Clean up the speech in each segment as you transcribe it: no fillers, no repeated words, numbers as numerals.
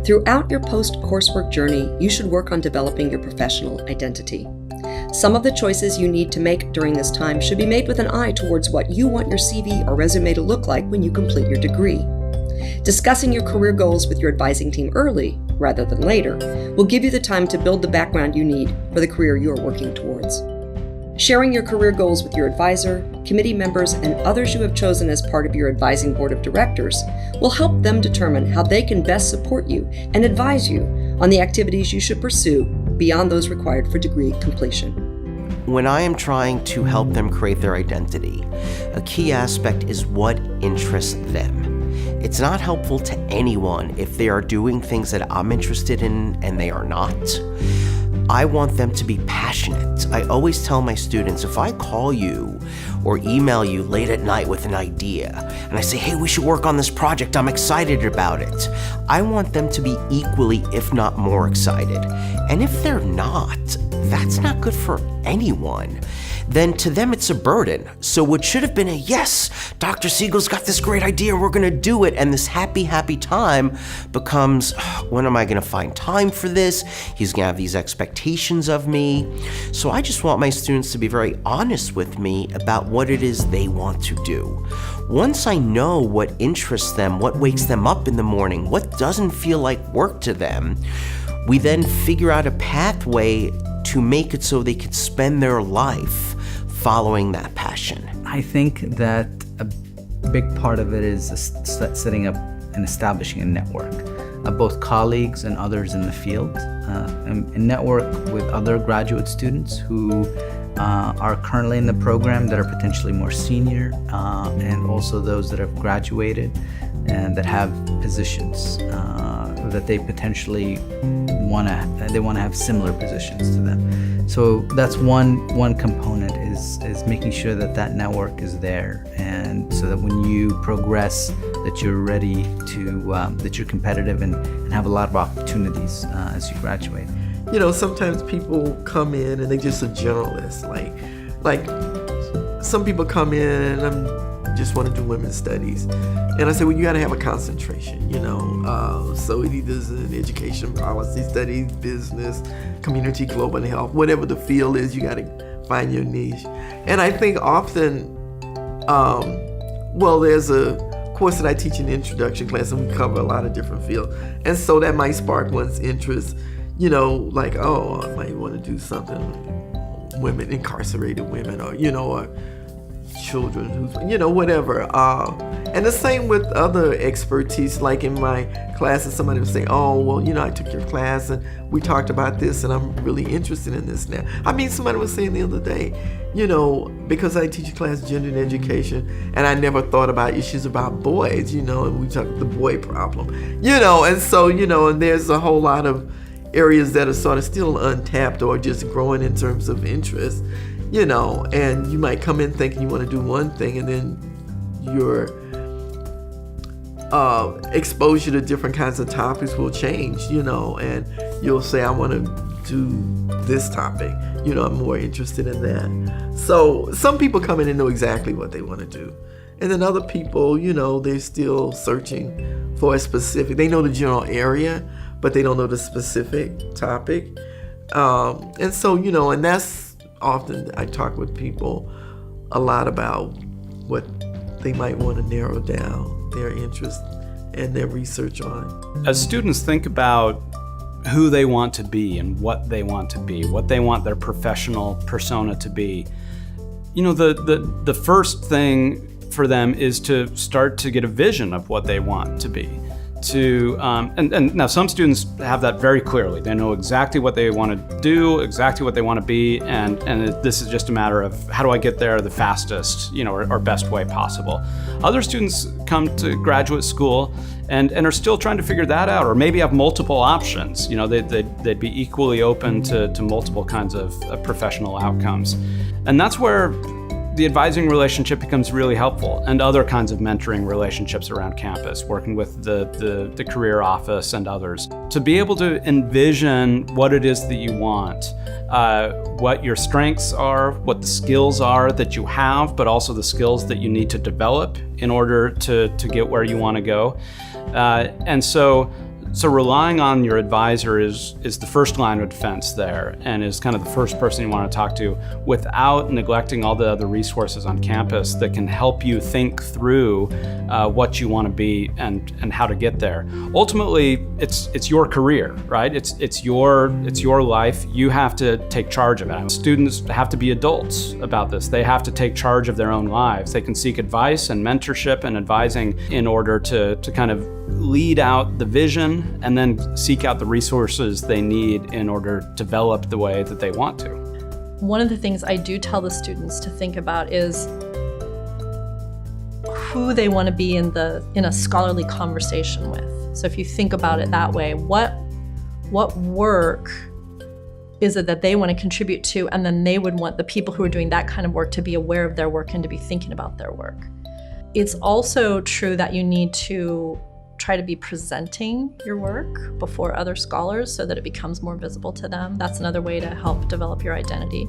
Throughout your post-coursework journey, you should work on developing your professional identity. Some of the choices you need to make during this time should be made with an eye towards what you want your CV or resume to look like when you complete your degree. Discussing your career goals with your advising team early, rather than later, will give you the time to build the background you need for the career you are working towards. Sharing your career goals with your advisor, committee members, and others you have chosen as part of your advising board of directors will help them determine how they can best support you and advise you on the activities you should pursue beyond those required for degree completion. When I am trying to help them create their identity, a key aspect is what interests them. It's not helpful to anyone if they are doing things that I'm interested in and they are not. I want them to be passionate. I always tell my students, if I call you or email you late at night with an idea, and I say, hey, we should work on this project, I'm excited about it, I want them to be equally, if not more excited. And if they're not, that's not good for anyone. Then to them it's a burden. So what should have been a yes, Dr. Siegel's got this great idea, we're gonna do it, and this happy time becomes, when am I gonna find time for this? He's gonna have these expectations of me. So I just want my students to be very honest with me about what it is they want to do. Once I know what interests them, what wakes them up in the morning, what doesn't feel like work to them, we then figure out a pathway to make it so they can spend their life following that passion. I think that a big part of it is setting up and establishing a network of both colleagues and others in the field, and network with other graduate students who are currently in the program that are potentially more senior, and also those that have graduated and that have positions that they potentially want to have similar positions to them. So that's one component is making sure that network is there, and so that when you progress, that you're ready to that you're competitive and have a lot of opportunities as you graduate. You know, sometimes people come in and they just a generalist. Like some people come in and just want to do women's studies, and I say, well, you got to have a concentration, you know. So it either is in education, policy studies, business, community, global health, whatever the field is, you got to find your niche. And I think often, there's a course that I teach in the introduction class, and we cover a lot of different fields, and so that might spark one's interest. You know, like, oh, I might want to do something, women, incarcerated women, or, you know, or children who's, you know, whatever. And the same with other expertise, like in my classes, somebody would say, oh, well, you know, I took your class and we talked about this and I'm really interested in this now. I mean, somebody was saying the other day, you know, because I teach a class, gender and education, and I never thought about issues about boys, you know, and we talked the boy problem, you know, and so, you know, and there's a whole lot of areas that are sort of still untapped or just growing in terms of interest, you know, and you might come in thinking you want to do one thing, and then your exposure to different kinds of topics will change, you know, and you'll say, I want to do this topic, you know, I'm more interested in that. So some people come in and know exactly what they want to do. And then other people, you know, they're still searching for a specific, they know the general area, but they don't know the specific topic. And so, you know, and that's often I talk with people a lot about what they might want to narrow down their interest and their research on. As students think about who they want to be and what they want to be, what they want their professional persona to be, you know, the first thing for them is to start to get a vision of what they want to be. And now some students have that very clearly. They know exactly what they want to do, exactly what they want to be, and this is just a matter of how do I get there the fastest, you know, or best way possible. Other students come to graduate school and are still trying to figure that out, or maybe have multiple options. You know, they'd be equally open to multiple kinds of professional outcomes. And that's where the advising relationship becomes really helpful, and other kinds of mentoring relationships around campus, working with the career office and others, to be able to envision what it is that you want, what your strengths are, what the skills are that you have, but also the skills that you need to develop in order to get where you want to go. And so So relying on your advisor is the first line of defense there, and is kind of the first person you want to talk to, without neglecting all the other resources on campus that can help you think through what you want to be and how to get there. Ultimately, it's your career, right? It's your life. You have to take charge of it. Students have to be adults about this. They have to take charge of their own lives. They can seek advice and mentorship and advising in order to kind of lead out the vision and then seek out the resources they need in order to develop the way that they want to. One of the things I do tell the students to think about is who they want to be in a scholarly conversation with. So if you think about it that way, what work is it that they want to contribute to, and then they would want the people who are doing that kind of work to be aware of their work and to be thinking about their work. It's also true that you need to try to be presenting your work before other scholars so that it becomes more visible to them. That's another way to help develop your identity.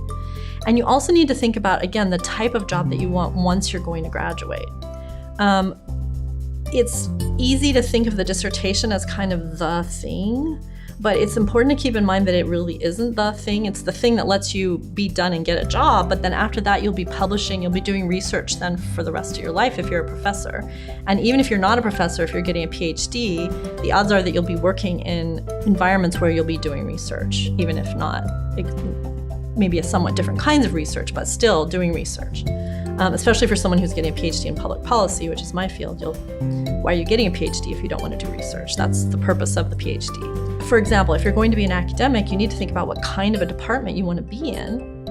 And you also need to think about, again, the type of job that you want once you're going to graduate. It's easy to think of the dissertation as kind of the thing, but it's important to keep in mind that it really isn't the thing. It's the thing that lets you be done and get a job, but then after that you'll be publishing, you'll be doing research then for the rest of your life if you're a professor. And even if you're not a professor, if you're getting a PhD, the odds are that you'll be working in environments where you'll be doing research, even if not maybe a somewhat different kinds of research, but still doing research. Especially for someone who's getting a PhD in public policy, which is my field. Why are you getting a PhD if you don't want to do research? That's the purpose of the PhD. For example, if you're going to be an academic, you need to think about what kind of a department you want to be in.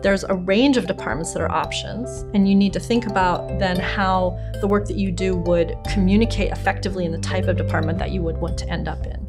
There's a range of departments that are options, and you need to think about then how the work that you do would communicate effectively in the type of department that you would want to end up in.